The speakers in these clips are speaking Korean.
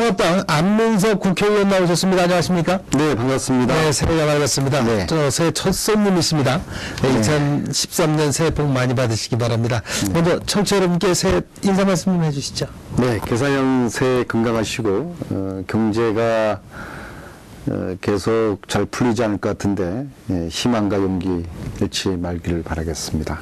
민주통합당 안민석 국회의원 나오셨습니다. 안녕하십니까? 네, 반갑습니다. 네, 새해가 밝았습니다. 네. 저 새해 첫 손님이십니다. 네. 2013년 새해 복 많이 받으시기 바랍니다. 먼저 청취자 여러분께 새해 인사 말씀 좀 해주시죠. 네, 개사형 새해 건강하시고 경제가 계속 잘 풀리지 않을 것 같은데 희망과 용기 잃지 말기를 바라겠습니다.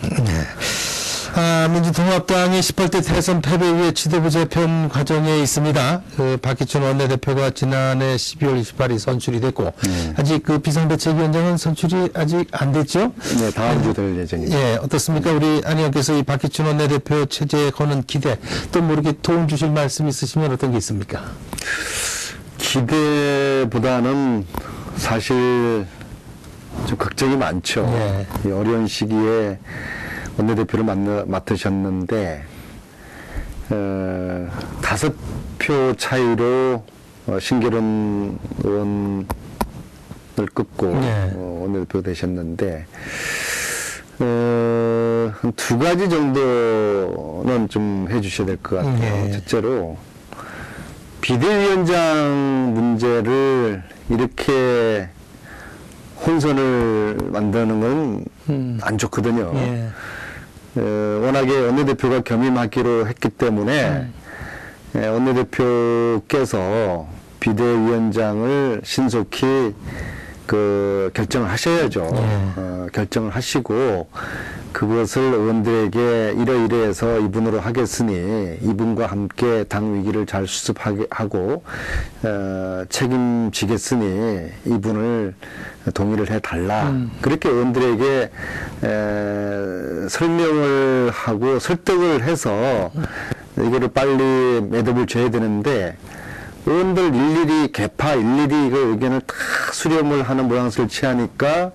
민주통합당이 18대 대선 패배 이후에 지도부 재편 과정에 있습니다. 박기춘 원내대표가 지난해 12월 28일 선출이 됐고 아직 비상대책위원장은 선출이 아직 안 됐죠? 네, 다음 주 될 예정입니다. 예, 어떻습니까? 우리 안 의원께서 이 박기춘 원내대표 체제에 거는 기대, 또 모르게 도움 주실 말씀 있으시면 어떤 게 있습니까? 기대보다는 사실 좀 걱정이 많죠. 네. 이 어려운 시기에 원내대표를 맡으셨는데 5표 차이로 신계론 의원을 꺾고 원내대표 되셨는데 한 2가지 정도는 좀 해주셔야 될 것 같아요. 첫째로 비대위원장 문제를 이렇게 혼선을 만드는 건 안 좋거든요. 워낙에 원내대표가 겸임하기로 했기 때문에 원내대표께서 비대위원장을 신속히 결정을 하셔야죠. 결정을 하시고 그것을 의원들에게 이러이러해서 이분으로 하겠으니 이분과 함께 당 위기를 잘 수습하고 책임지겠으니 이분을 동의를 해달라. 그렇게 의원들에게 설명을 하고 설득을 해서 이거를 빨리 매듭을 줘야 되는데 의원들 일일이 개파 일일이 그 의견을 다 수렴을 하는 모양새를 취하니까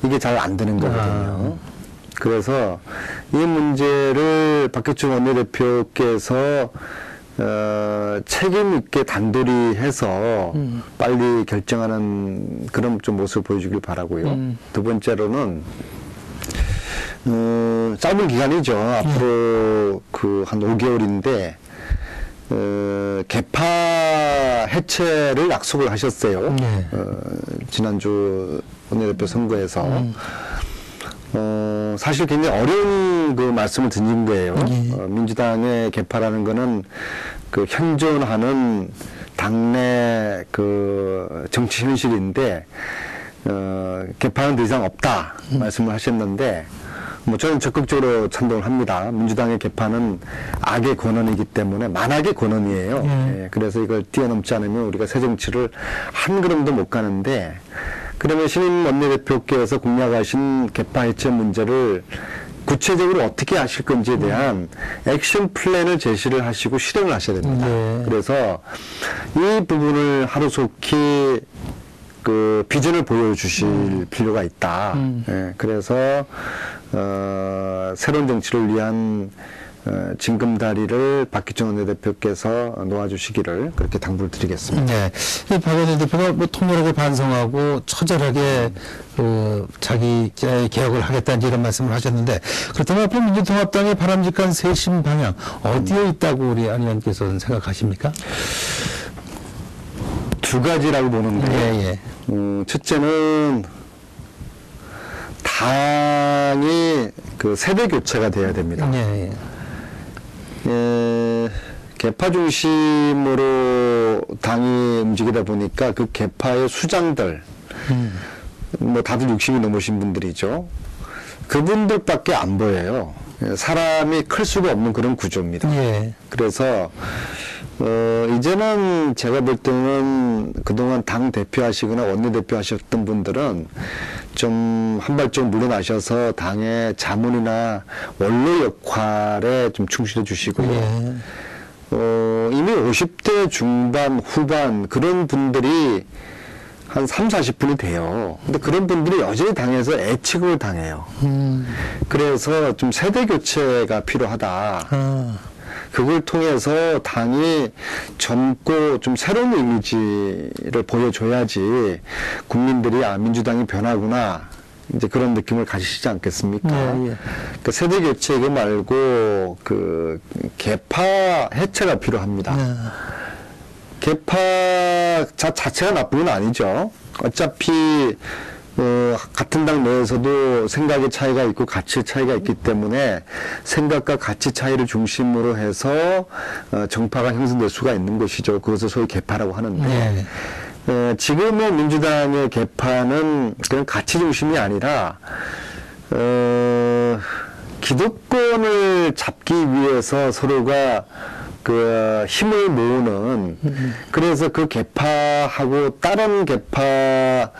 이게 잘 안 되는 거거든요. 그래서 이 문제를 박기춘 원내대표께서 책임 있게 단돌이 해서 빨리 결정하는 그런 좀 모습을 보여주길 바라고요. 두 번째로는 짧은 기간이죠. 앞으로 한 5개월인데 개파 해체를 약속을 하셨어요. 지난주 원내대표 선거에서. 사실 굉장히 어려운 말씀을 드린 거예요. 민주당의 개파라는 거는 현존하는 당내 정치 현실인데, 개파는 더 이상 없다 말씀을 하셨는데, 저는 적극적으로 찬동을 합니다. 민주당의 개파는 악의 권원이기 때문에 만악의 권원이에요. 그래서 이걸 뛰어넘지 않으면 우리가 새 정치를 한 걸음도 못 가는데, 그러면 신임 원내대표께서 공략하신 개파 해체 문제를 구체적으로 어떻게 하실 건지에 대한 액션 플랜을 제시를 하시고 실행을 하셔야 됩니다. 그래서 이 부분을 하루속히 비전을 보여주실 필요가 있다. 그래서 새로운 정치를 위한 징검다리를 박기춘 원내대표께서 놓아주시기를 그렇게 당부를 드리겠습니다. 네. 박 원내대표가 통렬하게 반성하고 처절하게 자기 개혁을 하겠다는 이런 말씀을 하셨는데, 그렇다면 앞으로 민주통합당의 바람직한 쇄신 방향 어디에 있다고 우리 안 의원께서는 생각하십니까? 2가지라고 보는데, 첫째는 당이 세대 교체가 돼야 됩니다. 개파 중심으로 당이 움직이다 보니까 그 개파의 수장들, 다들 60이 넘으신 분들이죠. 그분들밖에 안 보여요. 사람이 클 수가 없는 그런 구조입니다. 그래서 이제는 제가 볼 때는 그동안 당 대표 하시거나 원내대표 하셨던 분들은 좀 한 발짝 물러나셔서 당의 자문이나 원로 역할에 좀 충실해 주시고요. 이미 50대 중반, 후반 그런 분들이 한 3, 40분이 돼요. 근데 그런 분들이 여전히 당에서 애착을 당해요. 그래서 좀 세대 교체가 필요하다. 그걸 통해서 당이 젊고 좀 새로운 이미지를 보여줘야지 국민들이 민주당이 변하구나 이제 그런 느낌을 가지시지 않겠습니까? 세대 교체 이거 말고 개파 해체가 필요합니다. 개파 자체가 나쁜 건 아니죠. 어차피 같은 당 내에서도 생각의 차이가 있고 가치 차이가 있기 때문에 생각과 가치 차이를 중심으로 해서 정파가 형성될 수가 있는 것이죠. 그것을 소위 개파라고 하는데 지금의 민주당의 개파는 그냥 가치 중심이 아니라 기득권을 잡기 위해서 서로가 그 힘을 모으는 그래서 그 개파하고 다른 개파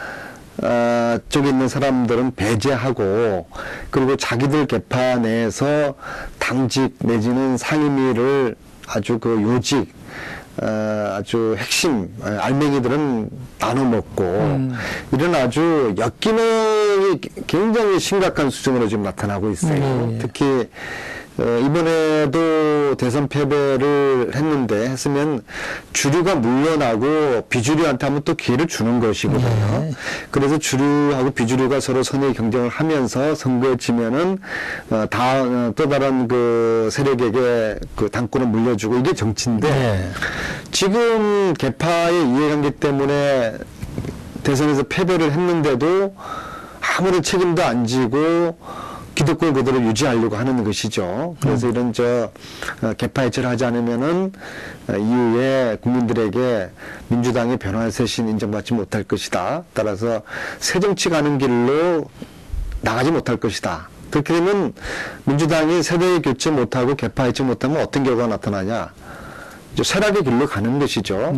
쪽에 있는 사람들은 배제하고 그리고 자기들 개파 내에서 당직 내지는 상임위를 아주 그 요직 아주 핵심 알맹이들은 나눠 먹고 이런 아주 역기능이 굉장히 심각한 수준으로 지금 나타나고 있어요. 특히 이번에도 대선 패배를 했으면 주류가 물러나고 비주류한테 한번 또 기회를 주는 것이거든요. 그래서 주류하고 비주류가 서로 선의 경쟁을 하면서 선거에 지면은 또 다른 그 세력에게 그 당권을 물려주고 이게 정치인데 지금 개파의 이해관계 때문에 대선에서 패배를 했는데도 아무런 책임도 안 지고 기득권 그대로 유지하려고 하는 것이죠. 그래서 이런 개파 해체를 하지 않으면은 이후에 국민들에게 민주당의 변화의 쇄신 인정받지 못할 것이다. 따라서 새 정치 가는 길로 나가지 못할 것이다. 그렇게 되면 민주당이 세대 교체 못하고 개파 해체 못하면 어떤 결과가 나타나냐? 쇠락의 길로 가는 것이죠.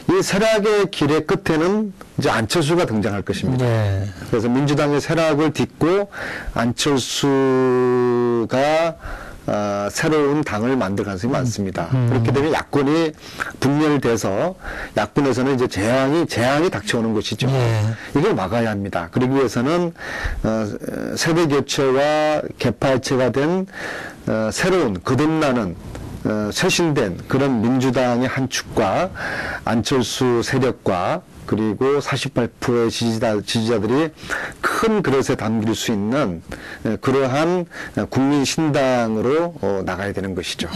이 쇠락의 길의 끝에는 이제 안철수가 등장할 것입니다. 그래서 민주당의 쇠락을 딛고 안철수가 새로운 당을 만들 가능성이 많습니다. 그렇게 되면 야권이 분열돼서 야권에서는 이제 재앙이 닥쳐오는 것이죠. 이걸 막아야 합니다. 그러기 위해서는 세대 교체와 개파 해체가 된 새로운 거듭나는 쇄신된 그런 민주당의 한 축과 안철수 세력과 그리고 48%의 지지자들이 큰 그릇에 담길 수 있는 그러한 국민신당으로 나가야 되는 것이죠.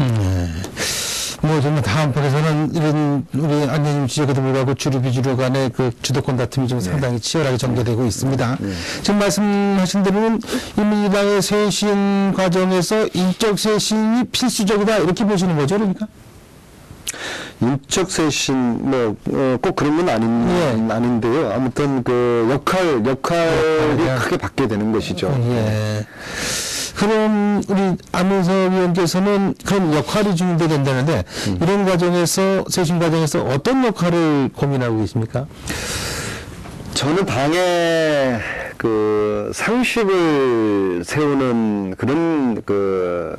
뭐 정말 다음 판에서는 이런 우리 안 의원님 지적에도 불구하고 주류 비주류 간의 그 주도권 다툼이 좀 상당히 치열하게 전개되고 있습니다. 지금 말씀하신 대로는 이 민주당의 쇄신 과정에서 인적 쇄신이 필수적이다 이렇게 보시는 거죠, 그러니까? 인적 쇄신 꼭 그런 건 아닌데요. 아무튼 그 역할이 크게 바뀌게 되는 것이죠. 그럼 우리 안민석 의원께서는 그런 역할이 중요하게 된다는데 이런 과정에서 쇄신 과정에서 어떤 역할을 고민하고 계십니까? 저는 당의 그 상식을 세우는 그런 그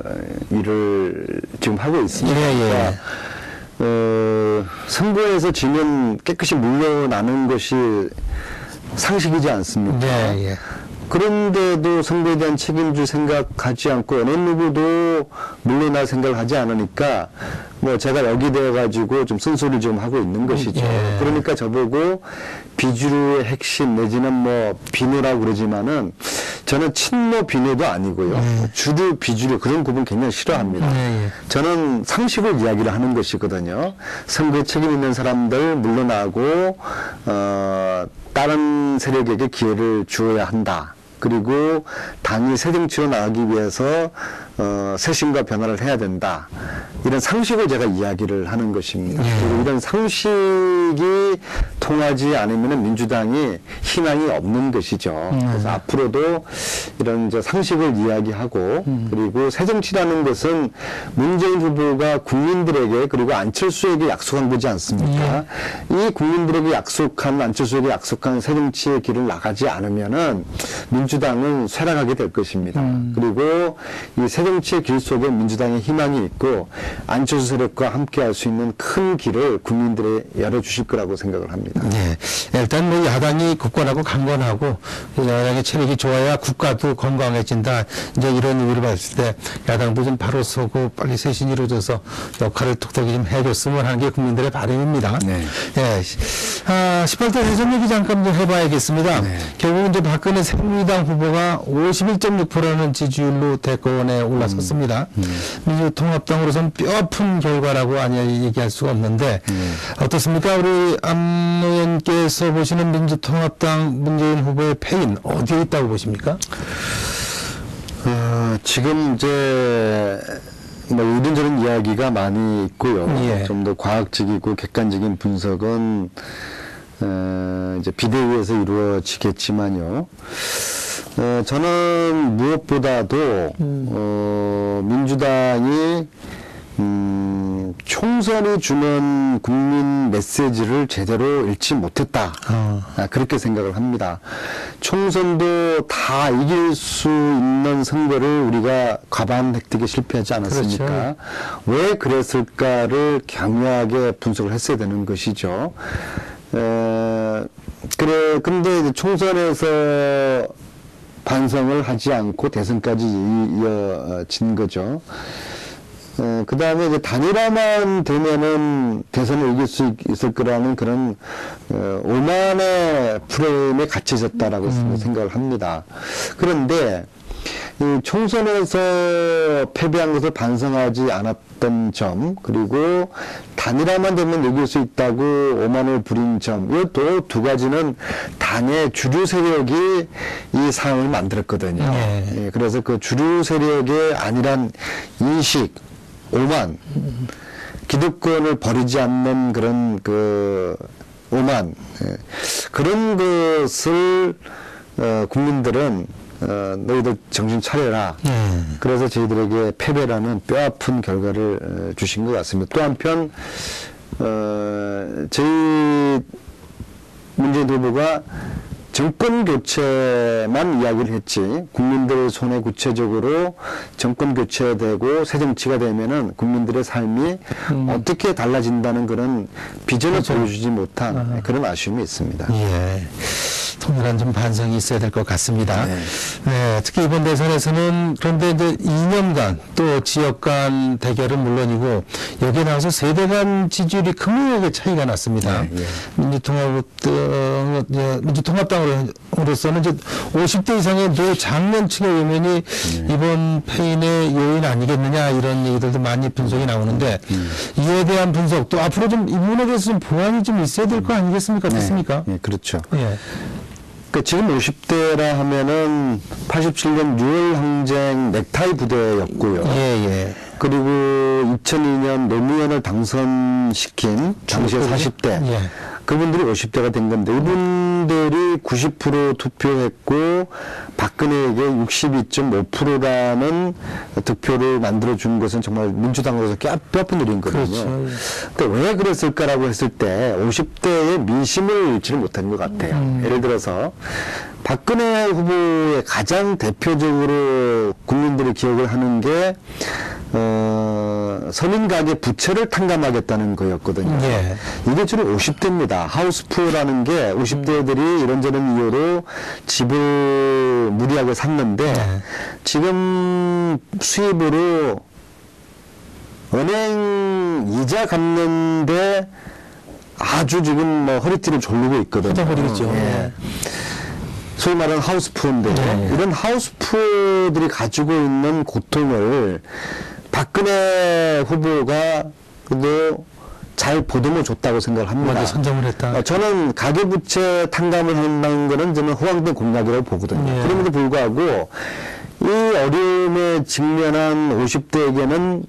일을 지금 하고 있습니다. 그러니까 선거에서 지면 깨끗이 물러나는 것이 상식이지 않습니까? 그런데도 선거에 대한 책임질 생각하지 않고 어느 누구도 물러날 생각을 하지 않으니까 뭐 제가 여기 되어가지고 좀 쓴소리를 좀 하고 있는 것이죠. 그러니까 저보고 비주류의 핵심 내지는 뭐 비누라고 그러지만은 저는 친노 비누도 아니고요. 주류 비주류 그런 구분 굉장히 싫어합니다. 저는 상식을 이야기를 하는 것이거든요. 선거에 책임 있는 사람들 물러나고 다른 세력에게 기회를 주어야 한다. 그리고 당이 새 정치로 나가기 위해서 쇄신과 변화를 해야 된다. 이런 상식을 제가 이야기를 하는 것입니다. 그리고 이런 상식이 통하지 않으면 민주당이 희망이 없는 것이죠. 그래서 앞으로도 이런 상식을 이야기하고 그리고 새 정치라는 것은 문재인 후보가 국민들에게 그리고 안철수에게 약속한 거지 않습니까? 이 국민들에게 안철수에게 약속한 새 정치의 길을 나가지 않으면은 민주당은 쇠락하게 될 것입니다. 그리고 이 새정치의 길 속에 민주당의 희망이 있고 안철수 세력과 함께할 수 있는 큰 길을 국민들이 열어주실 거라고 생각을 합니다. 일단 뭐 야당이 굳건하고 강건하고 야당의 체력이 좋아야 국가도 건강해진다. 이제 이런 의미를 봤을 때 야당도 좀 바로 서고 빨리 쇄신이 이루어져서 역할을 톡톡히 좀 해줬으면 하는 게 국민들의 바람입니다. 18대 대선 얘기 잠깐 좀 해봐야겠습니다. 결국 이제 박근혜 새누리당 후보가 51.6%라는 지지율로 대권에 올라섰습니다. 민주통합당으로서는 뼈아픈 결과라고 아니 얘기할 수가 없는데 어떻습니까? 우리 안 의원께서 보시는 민주통합당 문재인 후보의 패인 어디에 있다고 보십니까? 지금 이제 뭐 이런저런 이야기가 많이 있고요. 예. 좀 더 과학적이고 객관적인 분석은 이제 비대위에서 이루어지겠지만요. 저는 무엇보다도 민주당이 총선이 주는 국민 메시지를 제대로 읽지 못했다. 그렇게 생각을 합니다. 총선도 다 이길 수 있는 선거를 우리가 과반 획득에 실패하지 않았습니까? 그렇죠. 왜 그랬을까를 경미하게 분석을 했어야 되는 것이죠. 근데 이제 총선에서 반성을 하지 않고 대선까지 이어진 거죠. 그 다음에 이제 단일화만 되면은 대선을 이길 수 있을 거라는 그런, 오만의 프레임에 갇혀졌다라고 생각을 합니다. 그런데, 이 총선에서 패배한 것을 반성하지 않았던 점, 그리고 단일화만 되면 이길 수 있다고 오만을 부린 점, 이 또 두 가지는 당의 주류 세력이 이 상황을 만들었거든요. 예, 그래서 그 주류 세력의 안일한 인식, 오만, 기득권을 버리지 않는 그런 그 오만, 그런 것을 국민들은 너희들 정신 차려라. 그래서 저희들에게 패배라는 뼈아픈 결과를 주신 것 같습니다. 또 한편 저희 문재인 후보가 정권 교체만 이야기를 했지 국민들 손에 구체적으로 정권 교체되고 새 정치가 되면은 국민들의 삶이 어떻게 달라진다는 그런 비전을 보여주지 못한 그런 아쉬움이 있습니다. 예. 통일한 좀 반성이 있어야 될 것 같습니다. 네. 네, 특히 이번 대선에서는 그런데 이제 이념 간 또 지역 간 대결은 물론이고 여기에 나와서 세대 간 지지율이 극명하게 차이가 났습니다. 네, 예. 민주통합당으로서는 이제 50대 이상의 노장년층의 의원이 이번 패인의 요인 아니겠느냐 이런 얘기들도 많이 분석이 나오는데 이에 대한 분석 또 앞으로 좀 이 부분에 대해서 좀 보완이 좀 있어야 될 거 아니겠습니까? 어떻습니까? 네, 그렇죠. 예. 지금 50대라 하면은 87년 6월 항쟁 넥타이 부대였고요. 예. 그리고 2002년 노무현을 당선시킨 당시에 40대. 예. 그분들이 50대가 된 건데 이분들이 90% 투표했고 박근혜에게 62.5%라는 득표를 만들어준 것은 정말 민주당으로서 뼈아픈 일이거든요. 그렇죠. 근데 왜 그랬을까라고 했을 때 50대의 민심을 잃지를 못한 것 같아요. 예를 들어서 박근혜 후보의 가장 대표적으로 국민들이 기억을 하는 게 서민가게 부채를 탕감하겠다는 거였거든요. 예. 이게 주로 50대입니다. 하우스푸어라는 게 50대들이 이런저런 이유로 집을 무리하게 샀는데 지금 수입으로 은행 이자 갚는데 아주 지금 뭐 허리띠를 졸르고 있거든요. 쏟아버리겠죠. 예. 소위 말하는 하우스푸어인데 이런 하우스푸어들이 가지고 있는 고통을 박근혜 후보가 그래도 잘 보듬어 줬다고 생각을 합니다. 먼저 선점을 했다. 저는 가계부채 탕감을 한다는 거는 저는 허황된 공약이라고 보거든요. 그럼에도 불구하고 이 어려움에 직면한 50대에게는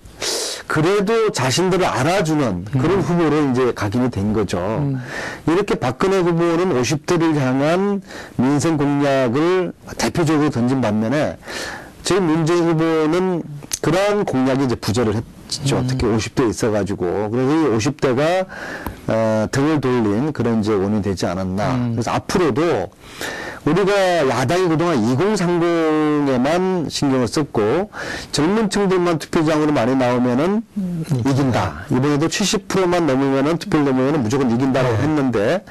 그래도 자신들을 알아주는 그런 후보로 이제 각인이 된 거죠. 이렇게 박근혜 후보는 50대를 향한 민생 공약을 대표적으로 던진 반면에 지금 문재인 후보는 그러한 공약이 이제 부재를 했죠. 특히 50대에 있어가지고. 그래서 이 50대가 등을 돌린 그런 이제 원인이 되지 않았나. 그래서 앞으로도 우리가 야당이 그동안 2030에만 신경을 썼고 젊은 층들만 투표장으로 많이 나오면은 이긴다. 이번에도 70%만 넘으면은 투표를 넘으면은 무조건 이긴다라고 했는데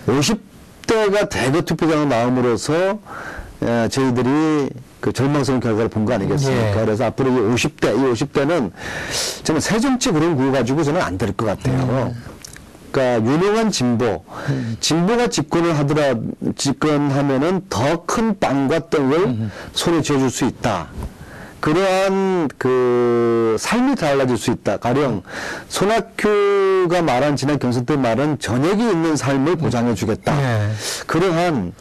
50대가 대거 투표장으로 나옴으로써 저희들이 그 절망스러운 결과를 본 거 아니겠습니까? 그래서 앞으로 이 50대는 저는 새 정치 그런 구호 가지고서는 안 될 것 같아요. 그러니까 유능한 진보가 집권하면은 더 큰 빵과 떡을 손에 쥐어줄 수 있다. 그러한 그 삶이 달라질 수 있다. 가령 손학규가 말한 지난 경선 때 말은 전역이 있는 삶을 보장해 주겠다. 네. 그러한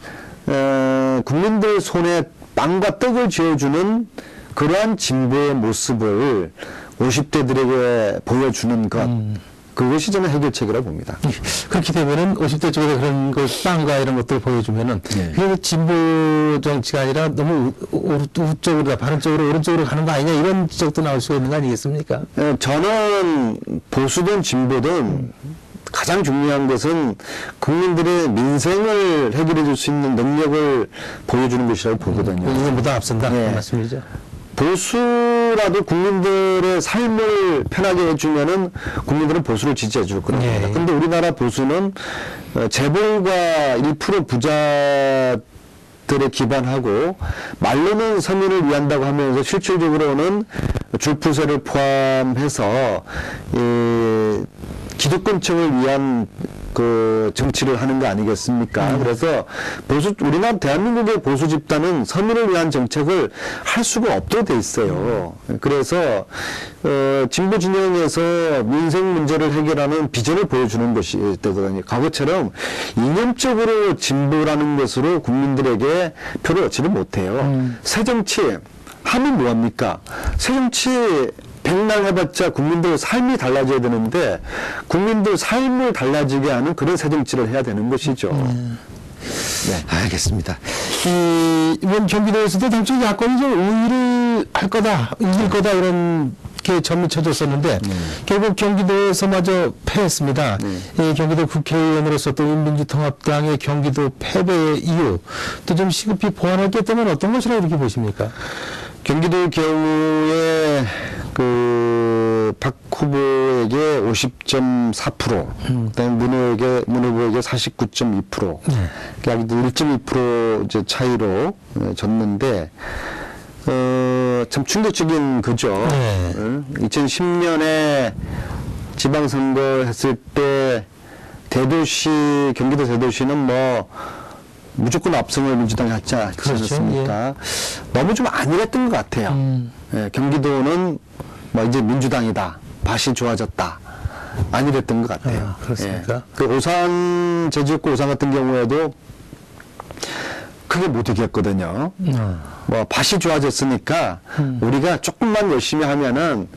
국민들 손에 빵과 떡을 쥐어주는 그러한 진보의 모습을 50대들에게 보여주는 것. 그것이 저는 해결책이라고 봅니다. 그렇게 되면은 50대 쪽에서 그런 그 빵과 이런 것들을 보여주면은 네. 그게 진보 정치가 아니라 너무 우쪽으로 바른 쪽으로 오른쪽으로 가는 거 아니냐 이런 지적도 나올 수가 있는 거 아니겠습니까? 저는 보수든 진보든 가장 중요한 것은 국민들의 민생을 해결해 줄 수 있는 능력을 보여주는 것이라고 보거든요. 이거보다 앞선다 네. 그 말씀이죠. 보수라도 국민들의 삶을 편하게 해주면은 국민들은 보수를 지지해 줄 겁니다. 예. 근데 우리나라 보수는 재벌과 1% 부자들에 기반하고 말로는 서민을 위한다고 하면서 실질적으로는 줄푸세를 포함해서 기득권층을 위한 그 정치를 하는 거 아니겠습니까? 그래서 우리나라 대한민국의 보수 집단은 서민을 위한 정책을 할 수가 없도록 돼 있어요. 그래서 진보 진영에서 민생 문제를 해결하는 비전을 보여주는 것이 되거든요. 과거처럼 이념적으로 진보라는 것으로 국민들에게 표를 얻지를 못해요. 새 정치 하면 뭐합니까? 새 정치 백날 해봤자 국민들 삶이 달라져야 되는데 국민들 삶을 달라지게 하는 그런 새 정치를 해야 되는 것이죠. 네, 알겠습니다. 이번 경기도에서도 당초 야권이 좀 우위를 할 거다, 이길 거다 이런 게 점이 쳐졌었는데 결국 경기도에서마저 패했습니다. 이 경기도 국회의원으로서 또 민주통합당의 경기도 패배의 이유 또 좀 시급히 보완할 게 있다면 어떤 것이라고 이렇게 보십니까? 경기도의 경우에 박 후보에게 50.4%, 그다음에 문 후보에게 49.2%, 약 1.2% 이제 차이로 졌는데, 참 충격적인 거죠. 2010년에 지방선거 했을 때 경기도 대도시는 뭐 무조건 압승을 민주당이 하지 않았습니까? 너무 좀 안일했던 것 같아요. 경기도는 뭐 이제 민주당이다. 밭이 좋아졌다. 안일했던 것 같아요. 그렇습니까? 그 오산, 제주였고 오산 같은 경우에도 크게 못 이겼거든요. 뭐 밭이 좋아졌으니까 우리가 조금만 열심히 하면은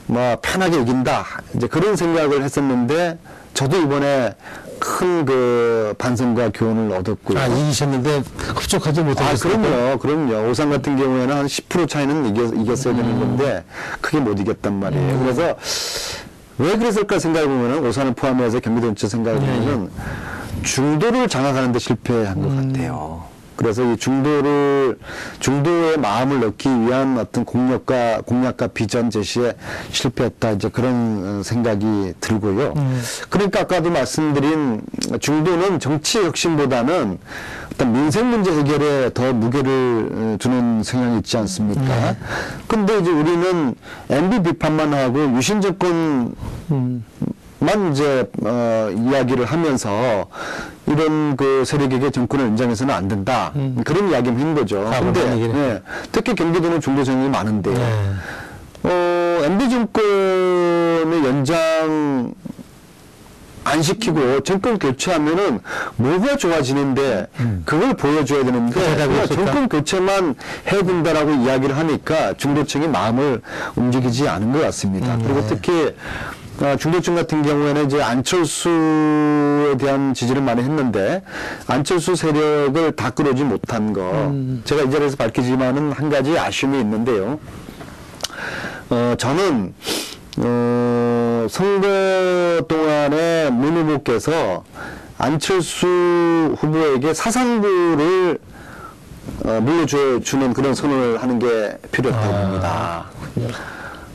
뭐 편하게 이긴다. 이제 그런 생각을 했었는데 저도 이번에 큰 그 반성과 교훈을 얻었고요. 이기셨는데 흡족하지 못하셨어요? 그럼요. 오산 같은 경우에는 한 10% 차이는 이겼어야 되는 건데 크게 못 이겼단 말이에요. 그래서 왜 그랬을까 생각해보면 오산을 포함해서 경기도 전체 생각해보면 중도를 장악하는 데 실패한 것 같아요. 그래서 이 중도의 마음을 넣기 위한 어떤 공약과 비전 제시에 실패했다. 이제 그런 생각이 들고요. 그러니까 아까도 말씀드린 중도는 정치 혁신보다는 어떤 민생 문제 해결에 더 무게를 두는 성향이 있지 않습니까? 근데 이제 우리는 MB 비판만 하고 유신 정권 이제 이야기를 하면서 이런 그 세력에게 정권을 인정해서는 안 된다. 그런 이야기를 한 거죠. 근데 특히 경기도는 중도 정이 많은데 MB 정권의 연장 안 시키고 정권 교체하면은 뭐가 좋아지는데 그걸 보여줘야 되는데 그냥 정권 교체만 해둔다라고 이야기를 하니까 중도층이 마음을 움직이지 않은 것 같습니다. 그리고 특히 중도층 같은 경우에는 이제 안철수에 대한 지지를 많이 했는데 안철수 세력을 다 끌어오지 못한 거 제가 이 자리에서 밝히지만은 한 가지 아쉬움이 있는데요. 저는 선거 동안에 문 후보께서 안철수 후보에게 사상구를 물려주는 그런 선언을 하는 게 필요했다고 봅니다.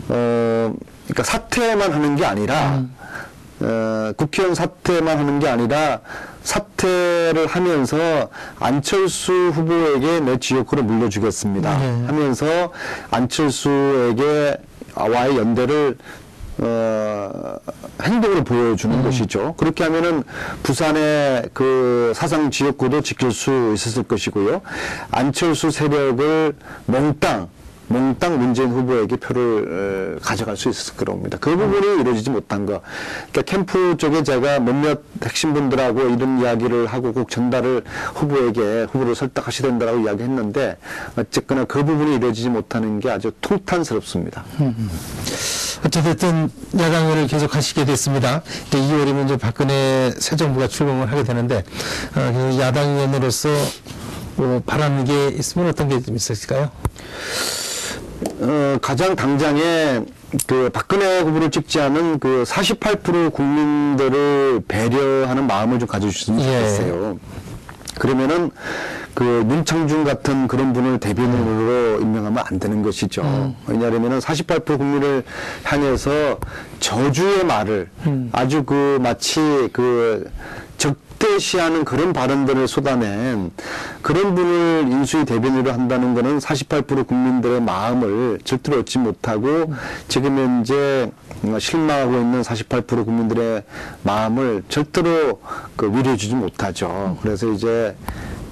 그러니까 사퇴만 하는 게 아니라 국회의원 사퇴만 하는 게 아니라 사퇴를 하면서 안철수 후보에게 내 지역구를 물려주겠습니다 하면서 안철수에게 와의 연대를 행동으로 보여주는 것이죠. 그렇게 하면은 부산의 그 사상 지역구도 지킬 수 있었을 것이고요. 안철수 세력을 몽땅 몽땅 문재인 후보에게 표를 가져갈 수 있을 거랍니다. 그 부분이 이루어지지 못한 거. 그러니까 캠프 쪽에 제가 몇몇 핵심 분들하고 이런 이야기를 하고 꼭 전달을 후보를 설득하셔야 된다라고 이야기했는데 어쨌거나 그 부분이 이루어지지 못하는 게 아주 통탄스럽습니다. 어쨌든 야당을 계속 하시게 됐습니다. 이제 2월이면 이제 박근혜 새 정부가 출범을 하게 되는데 그 야당 의원으로서 뭐 바라는 게 있으면 어떤 게 좀 있으실까요? 가장 당장에 그 박근혜 후보를 찍지 않은 그 48% 국민들을 배려하는 마음을 좀 가져주셨으면 좋겠어요. 그러면은 그 문창준 같은 그런 분을 대변인으로 임명하면 안 되는 것이죠. 왜냐하면은 48% 국민을 향해서 저주의 말을 아주 그 마치 그 적대시하는 그런 발언들을 쏟아낸 그런 분을 인수위 대변인으로 한다는 것은 48% 국민들의 마음을 절대로 얻지 못하고 지금 현재 실망하고 있는 48% 국민들의 마음을 절대로 그 위로해주지 못하죠. 그래서 이제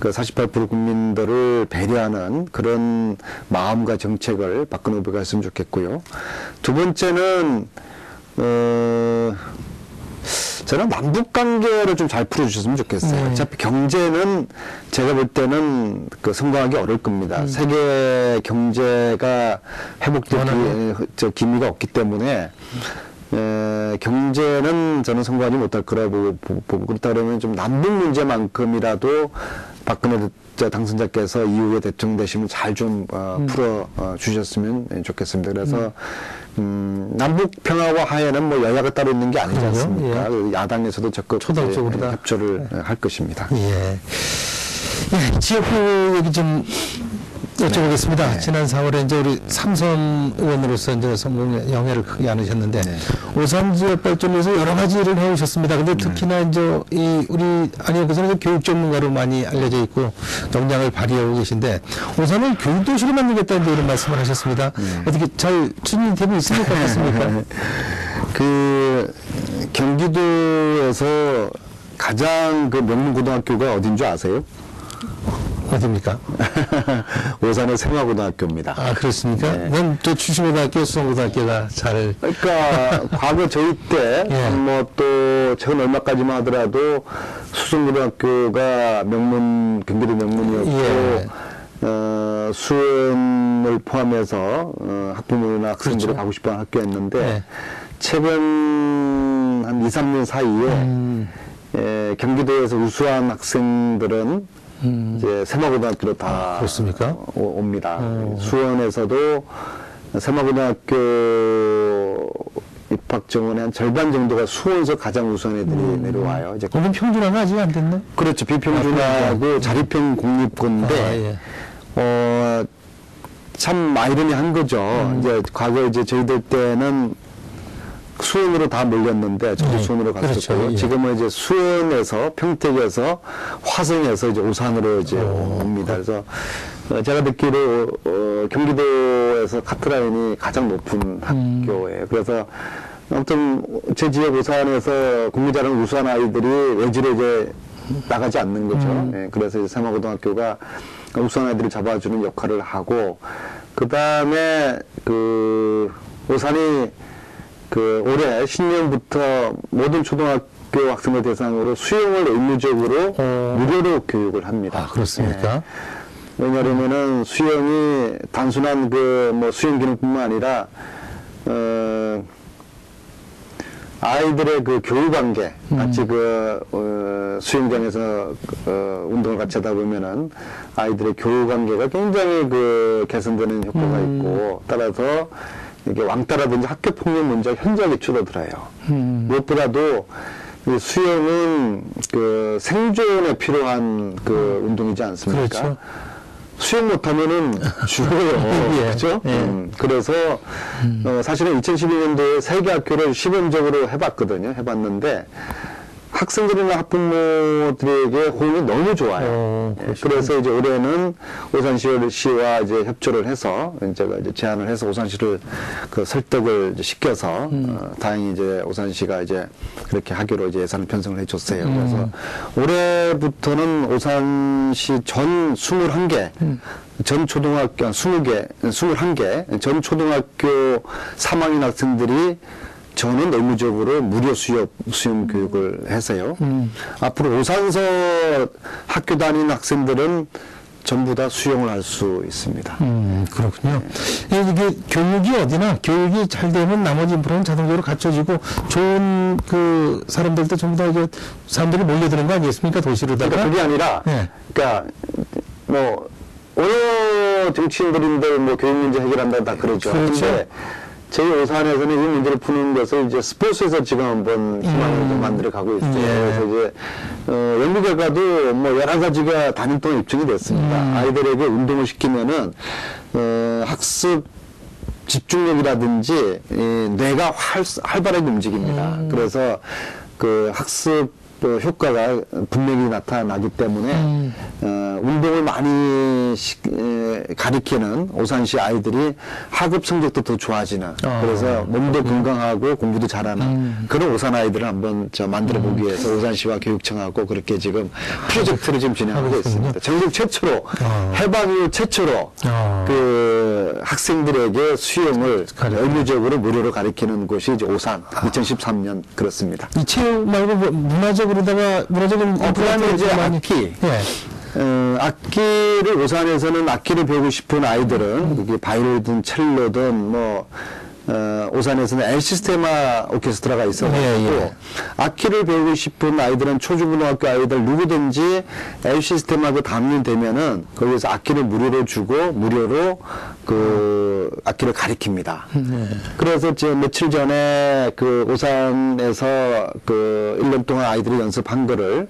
그 48% 국민들을 배려하는 그런 마음과 정책을 박근혜 후보가 했으면 좋겠고요. 두 번째는 저는 남북 관계를 좀 잘 풀어주셨으면 좋겠어요. 어차피 경제는 제가 볼 때는 그 성공하기 어려울 겁니다. 세계 경제가 회복될 기미가 없기 때문에 경제는 저는 성공하지 못할 거라고 보고 그렇다 그러면 좀 남북 문제만큼이라도 박근혜 당선자께서 이후에 대통령 되시면 잘 좀 풀어 주셨으면 좋겠습니다. 그래서 남북 평화와 화해는 뭐 여야가 따로 있는 게 아니지 않습니까? 예. 야당에서도 적극 협조를 할 것입니다. 예. 예, 지역구 얘기 좀 여쭤보겠습니다. 네. 지난 4월에 이제 우리 삼선 의원으로서 이제 성공 영예를 크게 안으셨는데 오산 지역 발전을 위해서 여러 가지 일을 해오셨습니다. 근데 특히나 이제 우리 안희영께서는 교육 전문가로 많이 알려져 있고 역량을 발휘하고 계신데 오산을 교육도시로 만들겠다는 이런 말씀을 하셨습니다. 어떻게 잘 추진되고 있습니까? 맞습니까? 그 경기도에서 가장 그 명문 고등학교가 어딘 줄 아세요? 어디입니까? 오산의 생화고등학교입니다. 아, 그렇습니까? 난 또 추신고등학교, 수성고등학교가 잘. 그러니까, 과거 저희 때, 뭐 또, 최근 얼마까지만 하더라도 수성고등학교가 경기도 명문이었고, 수원을 포함해서, 학부모나 학생들이 가고 싶어 하는 학교였는데, 최근 한 2, 3년 사이에, 경기도에서 우수한 학생들은 이제 세마고등학교로 다 그렇습니까? 옵니다. 수원에서도 세마고등학교 입학 정원의 한 절반 정도가 수원에서 가장 우수한 애들이 내려와요. 이제 그건 평준화가 아직 안 됐네? 그렇죠. 비평준화하고 자립형 공립고인데 참 아이러니한 거죠. 이제 과거 이제 저희들 때는 수원으로 다 몰렸는데 저도 수원으로 갔었고요. 그렇죠. 지금은 이제 수원에서 평택에서 화성에서 이제 오산으로 이제 옵니다. 그래서 제가 듣기로 경기도에서 카트라인이 가장 높은 학교예요. 그래서 아무튼 제 지역 오산에서 공부잘하는 우수한 아이들이 외지로 이제 나가지 않는 거죠. 예, 그래서 이제 세마고등학교가 우수한 아이들을 잡아주는 역할을 하고 그 다음에 그 오산이 그 올해 신년부터 모든 초등학교 학생들 대상으로 수영을 의무적으로 무료로 교육을 합니다. 아, 그렇습니까? 왜냐하면은 수영이 단순한 그 뭐 수영 기능뿐만 아니라 아이들의 그 교육 관계 같이 그 수영장에서 운동을 같이 하다 보면은 아이들의 교육 관계가 굉장히 그 개선되는 효과가 있고 따라서 이게 왕따라든지 학교 폭력 문제가 현저하게 줄어들어요. 무엇보다도 이 수영은 그 생존에 필요한 그 운동이지 않습니까? 그렇죠. 수영 못하면은 죽어요. 그렇죠? 그래서 사실은 2012년도에 세계 학교를 시범적으로 해봤는데 학생들이나 학부모들에게 호응이 너무 좋아요. 그래서 이제 올해는 오산시와 이제 협조를 해서 제가 이제 제안을 해서 오산시를 그 설득을 이제 시켜서 다행히 이제 오산시가 이제 그렇게 하기로 이제 예산을 편성을 해줬어요. 그래서 올해부터는 오산시 전 21개 전 초등학교 20개, 21개 전 초등학교 3학년 학생들이 저는 의무적으로 무료 수영 교육을 해서요. 앞으로 오산서 학교 다니는 학생들은 전부 다 수영을 할 수 있습니다. 그렇군요. 이게 교육이 어디나 교육이 잘 되면 나머지 인프라는 자동적으로 갖춰지고 좋은 그 사람들도 전부 다 이제 사람들이 몰려드는 거 아니겠습니까? 도시로다가. 그러니까 그게 아니라, 네. 그러니까 뭐 어느 정치인들인들 뭐 교육 문제 해결한다 다 그러죠. 그렇죠. 근데 저희 오산에서는 이 문제를 푸는 것을 이제 스포츠에서 지금 한번 희망을 좀 만들어 가고 있어요. 예. 그래서 이제, 연구 결과도 뭐 여러 가지가 단일 동안 입증이 됐습니다. 아이들에게 운동을 시키면은, 학습 집중력이라든지, 뇌가 활발하게 움직입니다. 그래서 그 학습 효과가 분명히 나타나기 때문에 운동을 많이 가리키는 오산시 아이들이 학업 성적도 더 좋아지는 그래서 몸도 건강하고 공부도 잘하는 그런 오산 아이들을 한번 만들어 보기 위해서 오산시와 교육청하고 그렇게 지금 프로젝트를 지금 진행하고 있습니다. 전국 최초로 해방 이후 최초로 그 학생들에게 수영을 의무적으로 무료로 가리키는 곳이 이제 오산 2013년 그렇습니다. 이 체육 말고 문화적으로다가 문화적인 그다음에 이제 악기. 예. 악기를 오산에서는 악기를 배우고 싶은 아이들은 이게 바이올린, 첼로든 뭐 오산에서는 엘 시스테마 오케스트라가 있어가지고 예. 악기를 배우고 싶은 아이들은 초중고등학교 아이들 누구든지 엘 시스테마가 담임되면은 거기서 악기를 무료로 주고 무료로 그 악기를 가리킵니다. 그래서 지금 며칠 전에 그 오산에서 그 1년 동안 아이들이 연습한 거를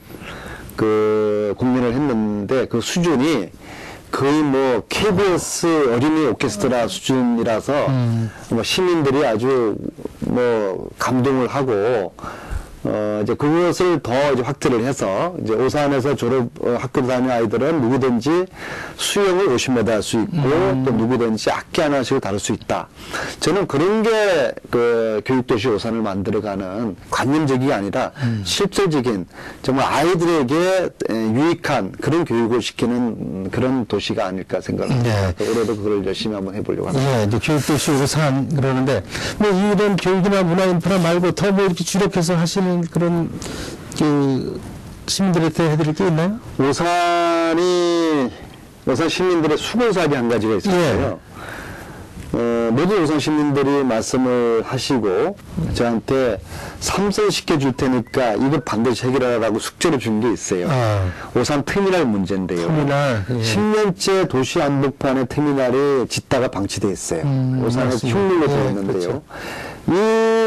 그 공연을 했는데 그 수준이 거의 뭐 KBS 어린이 오케스트라 수준이라서 뭐 시민들이 아주 뭐 감동을 하고 이제 그것을 더 이제 확대를 해서 이제 오산에서 학교 다니는 아이들은 누구든지 수영을 50m 할 수 있고 또 누구든지 악기 하나씩을 다룰 수 있다. 저는 그런 게 그 교육도시 오산을 만들어가는 관념적이 아니라 실질적인 정말 아이들에게 유익한 그런 교육을 시키는 그런 도시가 아닐까 생각합니다. 네. 올해도 그걸 열심히 한번 해보려고 합니다. 예, 이제 교육도시 오산 그러는데 뭐 이런 교육이나 문화 인프라 말고 더 뭐 이렇게 주력해서 하시는 그런 그 시민들한테 해드릴 게 있나요? 오산 시민들의 수고사업이 한 가지가 있었어요. 모든 오산 시민들이 말씀을 하시고 저한테 삼선시켜 줄 테니까 이거 반드시 해결하라고 숙제를 준 게 있어요. 오산 터미널 문제인데요. 터미널. 예. 10년째 도시 한복판에 터미널이 짓다가 방치돼 있어요. 오산에서 흉물로 되어 있는데요. 이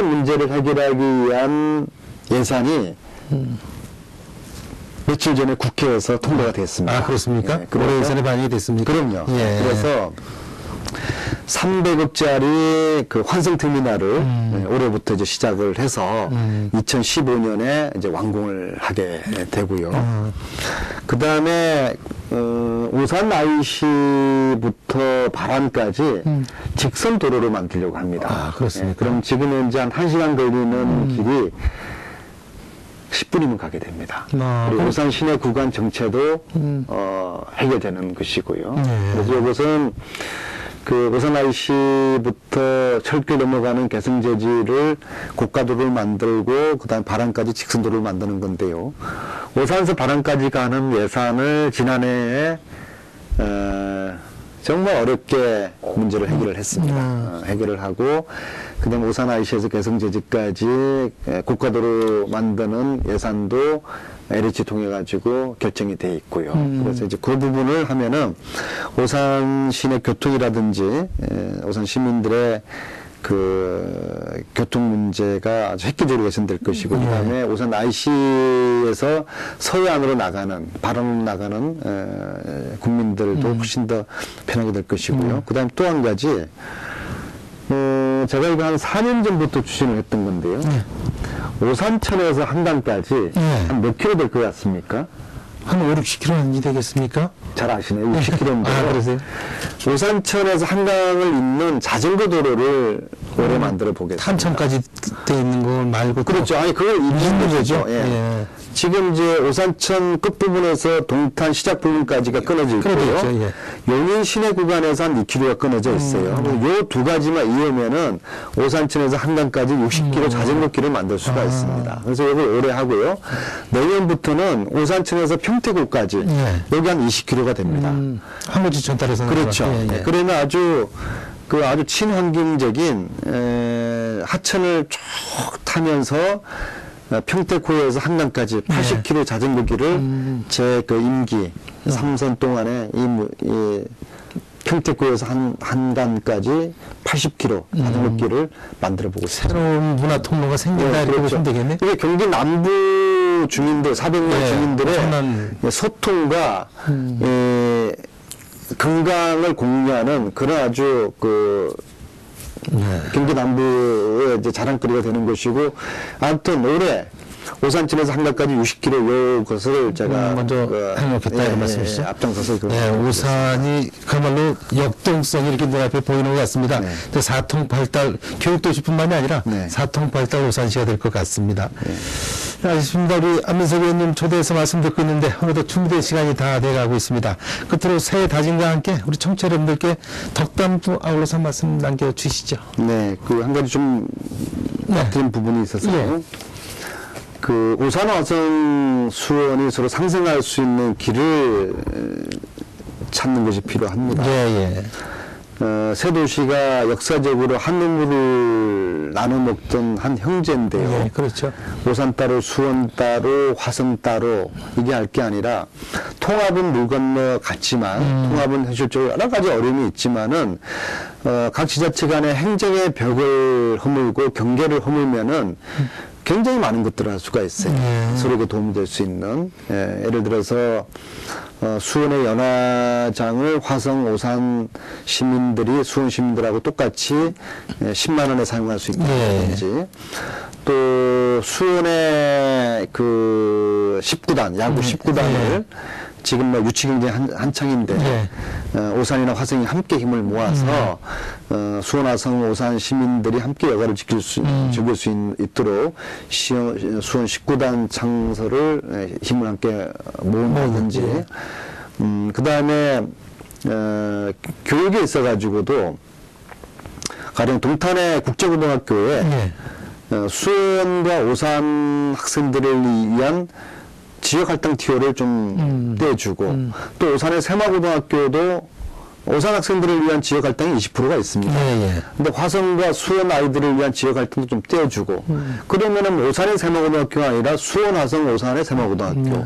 문제를 해결하기 위한 예산이 며칠 전에 국회에서 통과가 됐습니다. 그렇습니까? 예, 올해 예산에 반영이 됐습니까? 그럼요. 예. 그래서 300억짜리 그 환승 터미널을 올해부터 이제 시작을 해서 2015년에 이제 완공을 하게 되고요. 그 다음에 오산 IC부터 바람까지 직선 도로를 만들려고 합니다. 그렇습니까? 그럼 지금 현재 한 1시간 걸리는 길이 10분이면 가게 됩니다. 그리고 오산 시내 구간 정체도 해결되는 것이고요. 그래서 이것은 그 오산 IC부터 철길 넘어가는 개성제지를 고가도로를 만들고 그다음 바람까지 직선도로를 만드는 건데요. 오산에서 바람까지 가는 예산을 지난해에 정말 어렵게 문제를 해결을 했습니다. 해결을 하고 그다음 오산 IC에서 개성제지까지 고가도로 만드는 예산도 LH 통해 가지고 결정이 돼 있고요. 그래서 이제 그 부분을 하면은 오산 시내 교통이라든지 오산 시민들의 그 교통 문제가 아주 획기적으로 개선될 것이고 그다음에 오산 IC에서 서해안으로 나가는 바람으로 나가는 국민들도 훨씬 더 편하게 될 것이고요. 그다음에 또 한 가지 제가 이거 한 4년 전부터 추진을 했던 건데요. 오산천에서 한강까지 한 몇 킬로 될 것 같습니까? 한 5, 60km는 되겠습니까? 잘 아시네요. 60km인데. 그러세요? 오산천에서 한강을 잇는 자전거 도로를 올해 만들어 보겠습니다. 탄천까지 돼 있는 거 말고. 그렇죠. 아니, 그걸 잇는 거죠. 예. 예. 지금 이제 오산천 끝부분에서 동탄 시작 부분까지가 끊어져 있고요. 그렇죠. 예. 용인 시내 구간에서 한 2km가 끊어져 있어요. 요 두 가지만 이으면은 오산천에서 한강까지 60km 자전거 길을 만들 수가 있습니다. 그래서 이걸 올해 하고요. 내년부터는 오산천에서 평택구까지 여기 한 20km가 됩니다. 항우지 전달에서는 그렇죠. 그러면 아주 친환경적인 하천을 쭉 타면서 평택호에서 한강까지 80km 자전거 길을 제 그 임기 3선 동안에 이 평택구에서 한강까지 80km 자전거 길을 만들어 보고 있습니다. 새로운 문화 통로가 생긴다 이렇게 보시면 되겠네. 이게 경기 남부 주민들 400만 주민들의 소통과 건강을 공유하는 그런 아주 경기 남부의 이제 자랑거리가 되는 것이고, 아무튼 올해 오산천에서 한강까지 60km 요것을 제가 먼저 해놓겠다 이런 말씀이시죠? 앞장서서 오산이 그야말로 역동성이 이렇게 눈앞에 보이는 것 같습니다. 사통팔달 교육도시뿐만이 아니라 사통팔달 오산시가 될 것 같습니다. 알겠습니다. 우리 안민석 의원님 초대해서 말씀 듣고 있는데 오늘도 준비된 시간이 다 돼가고 있습니다. 끝으로 새해 다짐과 함께 우리 청취자 여러분들께 덕담도 아울러서 한 말씀 남겨주시죠. 네, 한 가지 좀 드린 부분이 있어서요. 오산, 화성, 수원이 서로 상생할 수 있는 길을 찾는 것이 필요합니다. 세 도시가 역사적으로 한 우물을 나눠 먹던 한 형제인데요. 그렇죠. 오산 따로, 수원 따로, 화성 따로 이게 할 게 아니라 통합은 물 건너 같지만 통합은 현실적으로 여러 가지 어려움이 있지만은 각 지자체 간의 행정의 벽을 허물고 경계를 허물면은 굉장히 많은 것들을 할 수가 있어요. 서로에게 도움이 될 수 있는. 예를 들어서 수원의 연화장을 화성, 오산 시민들이 수원 시민들하고 똑같이 10만 원에 사용할 수 있다든지 또 수원의 19단, 야구 19단을 지금 유치 경쟁 한창인데 오산이나 화성이 함께 힘을 모아서 수원, 화성, 오산 시민들이 함께 여가를 즐길 수 있도록 수원 19단 창설을 힘을 함께 모은다든지 그 다음에 교육에 있어가지고도 가령 동탄의 국제고등학교에 수원과 오산 학생들을 위한 지역할당 티오를 좀 떼주고 또 오산의 세마고등학교도 오산 학생들을 위한 지역할당이 20%가 있습니다. 근데 화성과 수원 아이들을 위한 지역할당도 좀 떼어주고 그러면은 오산의 세마고등학교가 아니라 수원, 화성, 오산의 세마고등학교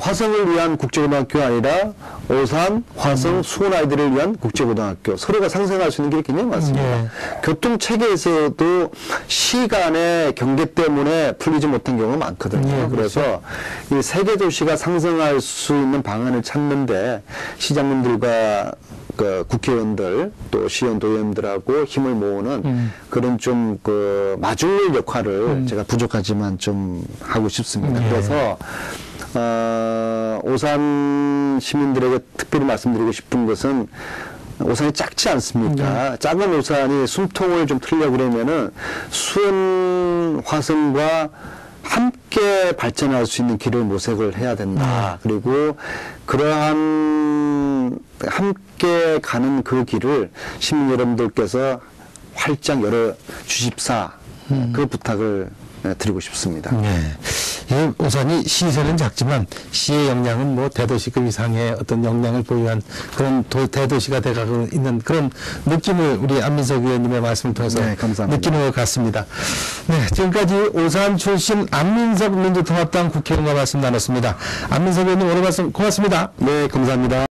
화성을 위한 국제고등학교가 아니라 오산, 화성, 수원 아이들을 위한 국제고등학교 서로가 상생할 수 있는 길이 굉장히 많습니다. 교통체계에서도 시간의 경계 때문에 풀리지 못한 경우가 많거든요. 그래서 이 세계 도시가 상생할 수 있는 방안을 찾는데 시장님들과 국회의원들 또 시의원 도의원들하고 힘을 모으는 그런 좀 마중물 역할을 제가 부족하지만 좀 하고 싶습니다. 그래서 오산 시민들에게 특별히 말씀드리고 싶은 것은 오산이 작지 않습니까? 작은 오산이 숨통을 좀 틀려 그러면은 수원, 화성과 함께 발전할 수 있는 길을 모색을 해야 된다. 그리고 그러한 함께 가는 그 길을 시민 여러분들께서 활짝 열어 주십사 그 부탁을 드리고 싶습니다. 이 오산이 시세는 작지만 시의 역량은 뭐 대도시급 이상의 어떤 역량을 보유한 그런 대도시가 돼가고 있는 그런 느낌을 우리 안민석 의원님의 말씀을 통해서 느끼는 것 같습니다. 지금까지 오산 출신 안민석 민주통합당 국회의원과 말씀 나눴습니다. 안민석 의원님 오늘 말씀 고맙습니다. 네, 감사합니다.